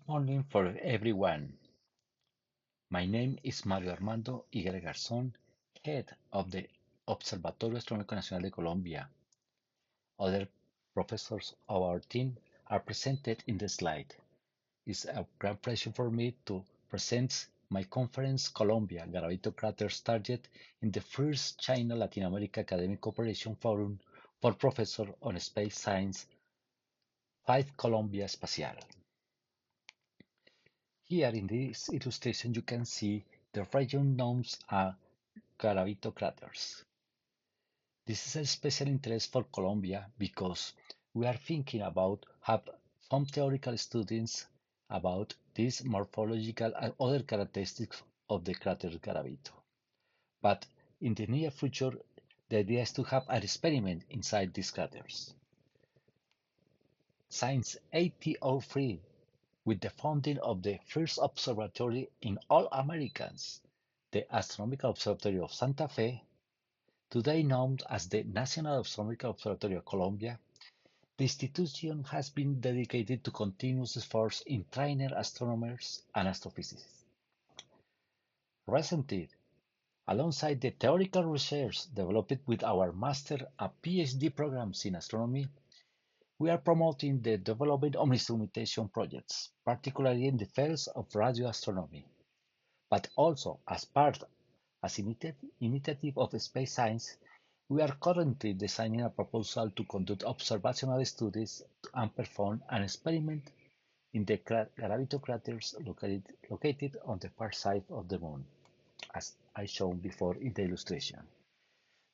Morning for everyone. My name is Mario Armando Higuera Garzón, head of the Observatorio Astronómico Nacional de Colombia. Other professors of our team are presented in the slide. It's a great pleasure for me to present my conference Colombia Garavito Craters Target in the first China Latin America Academic Cooperation Forum for Professor on Space Science 5 Colombia ESPACIAL. Here in this illustration, you can see the region known as Garavito craters. This is a special interest for Colombia because we are thinking about have some theoretical studies about these morphological and other characteristics of the crater Garavito. But in the near future, the idea is to have an experiment inside these craters. Since 1803, with the founding of the first observatory in all Americas, the Astronomical Observatory of Santa Fe, today known as the National Astronomical Observatory of Colombia, the institution has been dedicated to continuous efforts in training astronomers and astrophysicists. Recently, alongside the theoretical research developed with our master and PhD programs in astronomy, we are promoting the development of instrumentation projects, particularly in the fields of radio astronomy, but also as part as initiative of space science. We are currently designing a proposal to conduct observational studies and perform an experiment in the Garavito craters located on the far side of the Moon, as I shown before in the illustration.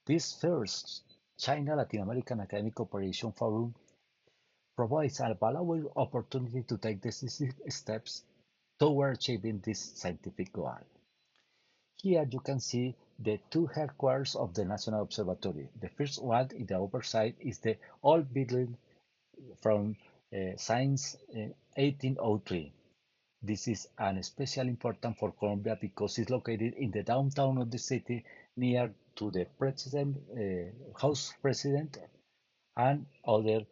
This first China Latin American Academic Cooperation Forum provides a valuable opportunity to take decisive steps toward achieving this scientific goal. Here you can see the two headquarters of the National Observatory. The first one in the upper side is the old building from since 1803. This is an especially important for Colombia because it's located in the downtown of the city near to the president, house president and other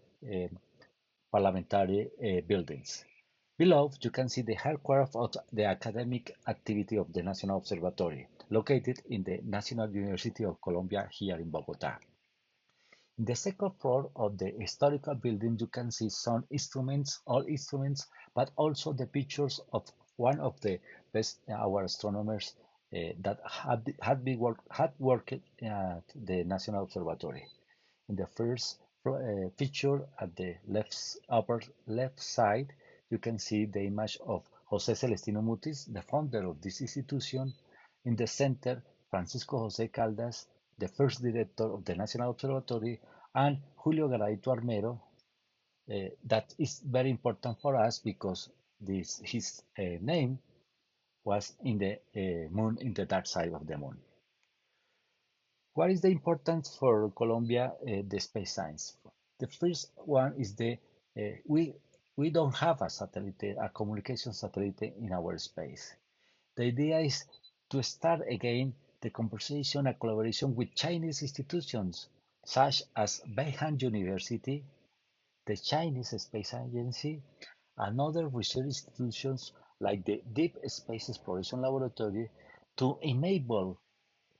parliamentary buildings. Below, you can see the headquarters of the academic activity of the National Observatory, located in the National University of Colombia here in Bogota. In the second floor of the historical building, you can see some instruments, all instruments, but also the pictures of one of the best our astronomers that had worked at the National Observatory. In the first picture at the upper left side, you can see the image of José Celestino Mutis, the founder of this institution. In the center, Francisco José Caldas, the first director of the National Observatory, and Julio Garavito Armero. That is very important for us because his name was in the moon, in the dark side of the moon. What is the importance for Colombia, the space science? The first one is we don't have a satellite, a communication satellite in our space. The idea is to start again the conversation and collaboration with Chinese institutions such as Beihang University, the Chinese Space Agency, and other research institutions like the Deep Space Exploration Laboratory to enable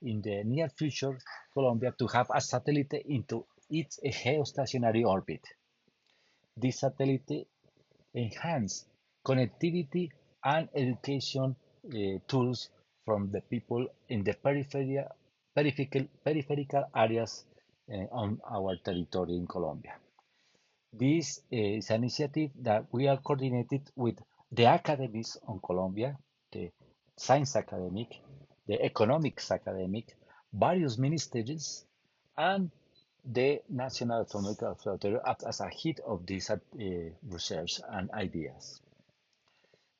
in the near future Colombia to have a satellite into its geostationary orbit. This satellite enhance connectivity and education tools from the people in the peripheral areas on our territory in Colombia. This is an initiative that we are coordinated with the academies on Colombia, the Science Academic, the Economics Academic, various ministries, and the National Astronomical Observatory as a head of this research and ideas.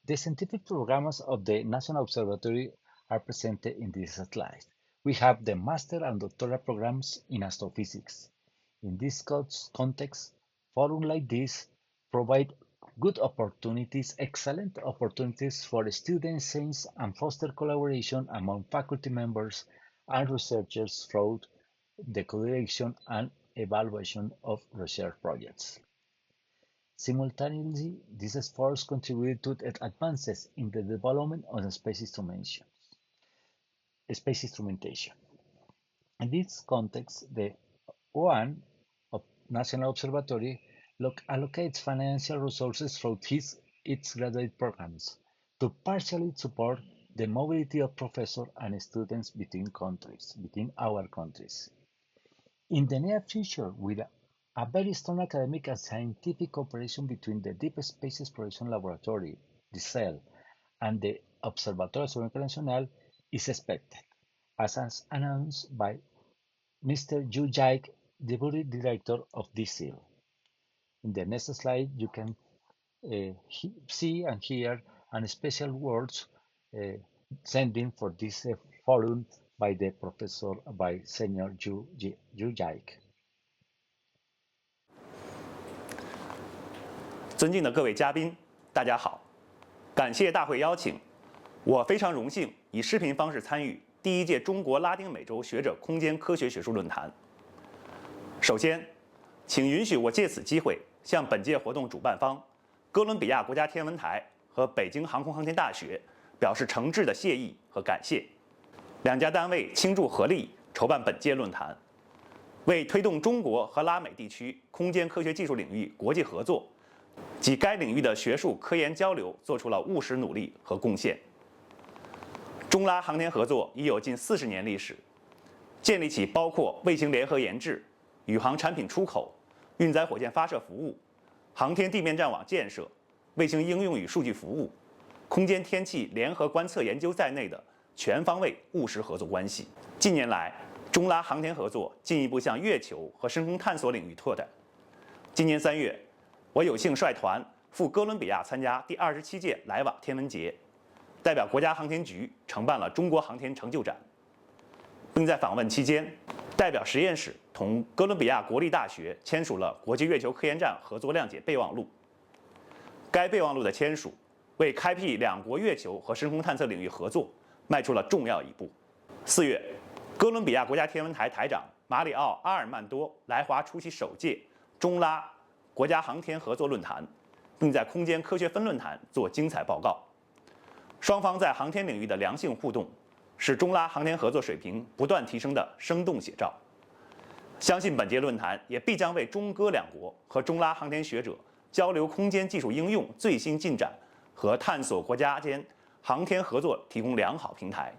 The scientific programs of the National Observatory are presented in this slide. We have the master and doctoral programs in astrophysics. In this context, forums like this provide good opportunities, excellent opportunities for student science and foster collaboration among faculty members and researchers throughout the coordination and evaluation of research projects. Simultaneously, these efforts contributed to the advances in the development of space instrumentation. In this context, the UN National Observatory allocates financial resources through its graduate programs to partially support the mobility of professors and students between our countries. In the near future, with a very strong academic and scientific cooperation between the Deep Space Exploration Laboratory, the CEL, and the Observatorio Nacional is expected, as announced by Mr. Yu Jaik, Deputy Director of this seal. In the next slide, you can see and hear and special words uh, sending for this forum by the professor, by Senior Yu Jaik. 尊敬的各位嘉宾，大家好！感谢大会邀请，我非常荣幸以视频方式参与第1届中国拉丁美洲学者空间科学学术论坛。首先，请允许我借此机会向本届活动主办方哥伦比亚国家天文台和北京航空航天大学表示诚挚的谢意和感谢。两家单位倾注合力筹办本届论坛，为推动中国和拉美地区空间科学技术领域国际合作及该领域的学术科研交流做出了务实努力和贡献。中拉航天合作已有近40年历史，建立起包括卫星联合研制、宇航产品出口、运载火箭发射服务、航天地面站网建设、卫星应用与数据服务、空间天气联合观测研究在内的全方位务实合作关系。近年来，中拉航天合作进一步向月球和深空探索领域拓展。今年3月，我有幸率团赴哥伦比亚参加第27届莱瓦天文节，代表国家航天局承办了中国航天成就展，并在访问期间，代表实验室同哥伦比亚国立大学签署了国际月球科研站合作谅解备忘录。该备忘录的签署，为开辟两国月球和深空探测领域合作迈出了重要一步。4月，哥伦比亚国家天文台台长马里奥·阿尔曼多来华出席首届中拉国家航天合作论坛，并在空间科学分论坛做精彩报告。双方在航天领域的良性互动，是中拉航天合作水平不断提升的生动写照。相信本届论坛也必将为中哥两国和中拉航天学者交流空间技术应用最新进展和探索国家间航天合作提供良好平台，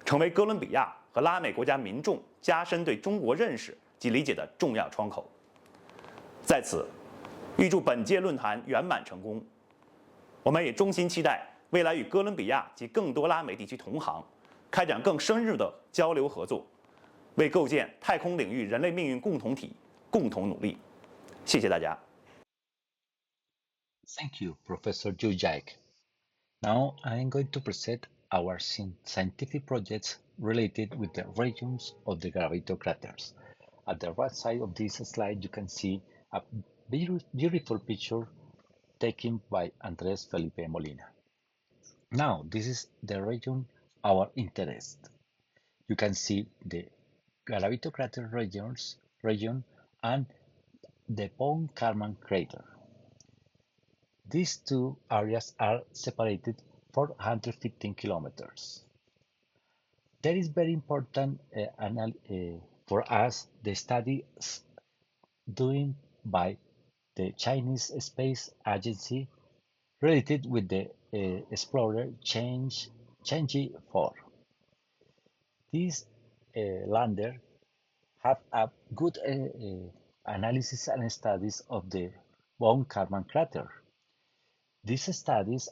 成为哥伦比亚和拉美国家民众加深对中国认识及理解的重要窗口。在此，预祝本届论坛圆满成功。我们也衷心期待未来与哥伦比亚及更多拉美地区同行开展更深入的交流合作，为构建太空领域人类命运共同体共同努力。谢谢大家。Thank you, Professor Yu Jaik. Now I am going to present our scientific projects related with the regions of the Garavito craters. At the right side of this slide, you can see a beautiful picture taken by Andres Felipe Molina. Now, this is the region of our interest. You can see the Garavito crater region and the Von Karman crater. These two areas are separated 415 kilometers. That is very important for us, the study done by the Chinese Space Agency related with the explorer Chang'e 4. This lander have a good analysis and studies of the Von Karman crater. These studies,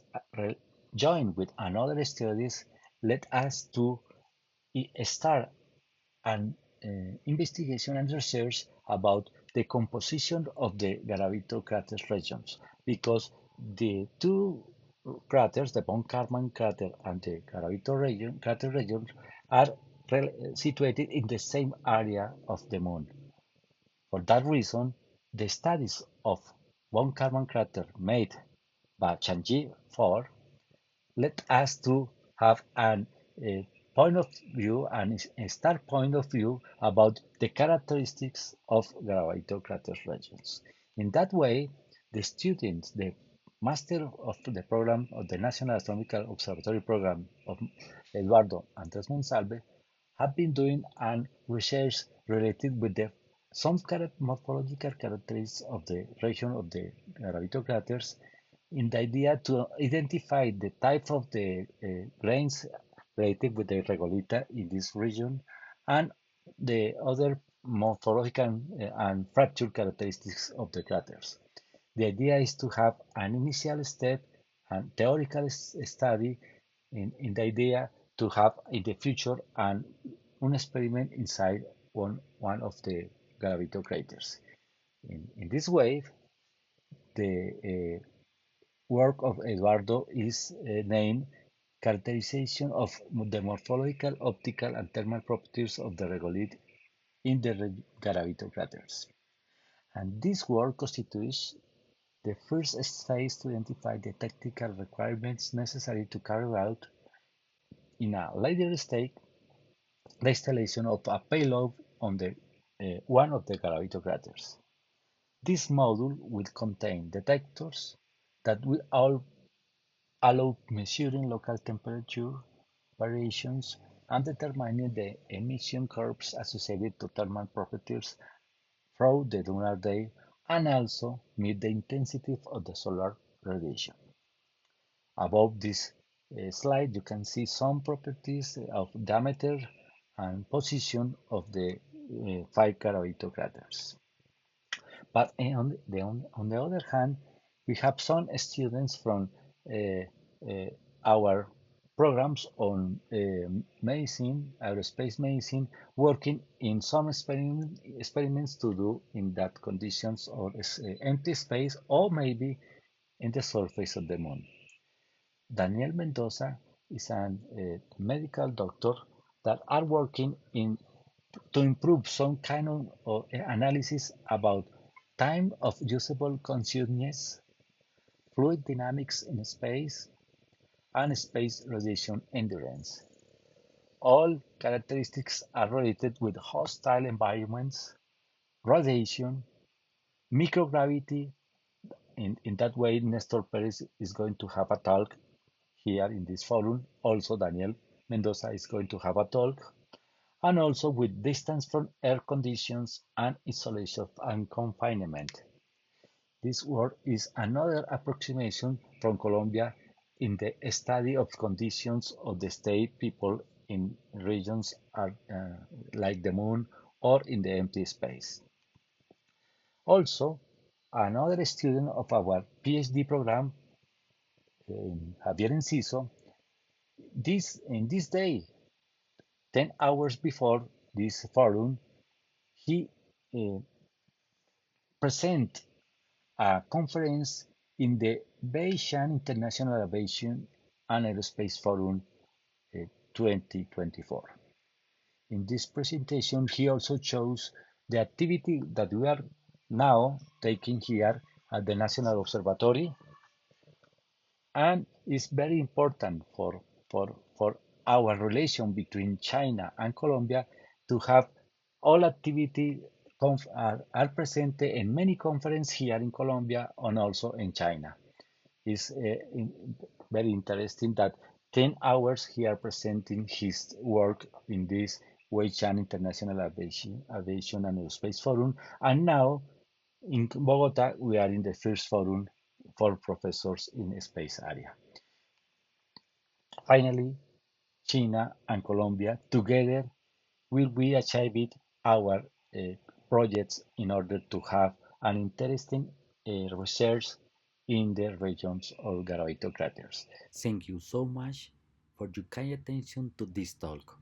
joined with another studies, led us to start an investigation and research about the composition of the Garavito crater regions, because the two craters, the Von Karman crater and the Garavito crater region, are situated in the same area of the Moon. For that reason, the studies of Von Karman crater made by Chang'e 4 led us to have a point of view and a start point of view about the characteristics of Garavito crater regions. In that way, The students, the master of the program of the National Astronomical Observatory program of Eduardo Andres Monsalve, have been doing an research related with the some morphological characteristics of the region of the Garavito craters in the idea to identify the type of the grains related with the regolita in this region and the other morphological and fracture characteristics of the craters. The idea is to have an initial step and theoretical study in the idea to have in the future an experiment inside one of the Garavito craters. In this way, the work of Eduardo is named Characterization of the Morphological, Optical, and Thermal Properties of the Regolith in the Garavito craters. And this work constitutes the first phase to identify the technical requirements necessary to carry out, in a later stage, the installation of a payload on the one of the Garavito craters. This module will contain detectors that will all allow measuring local temperature variations and determining the emission curves associated to thermal properties throughout the lunar day and also meet the intensity of the solar radiation. Above this slide, you can see some properties of diameter and position of the five Garavito craters. But on the other hand, we have some students from our programs on medicine, aerospace medicine, working in some experiments to do in that conditions or empty space or maybe in the surface of the moon. Daniel Mendoza is a medical doctor that are working in to improve some kind of analysis about time of usable consciousness, fluid dynamics in space, and space radiation endurance. All characteristics are related with hostile environments, radiation, microgravity. In that way, Nestor Perez is going to have a talk here in this forum. Also, Daniel Mendoza is going to have a talk. And also with distance from air conditions and isolation and confinement. This work is another approximation from Colombia in the study of conditions of the state people in regions like the moon or in the empty space. Also, another student of our PhD program, Javier Enciso, in this day, 10 hours before this forum, he uh, present a conference in the Bayesian International Aviation and Aerospace Forum 2024. In this presentation, he also shows the activity that we are now taking here at the National Observatory, and is very important for our relation between China and Colombia to have all activity are present in many conferences here in Colombia and also in China. It's very interesting that 10 hours he are presenting his work in this Weichan International Aviation and Aerospace Forum. And now in Bogota, we are in the first forum for professors in the space area. Finally, China and Colombia together will be achieving our projects in order to have an interesting research in the regions of Garavito craters. Thank you so much for your kind attention to this talk.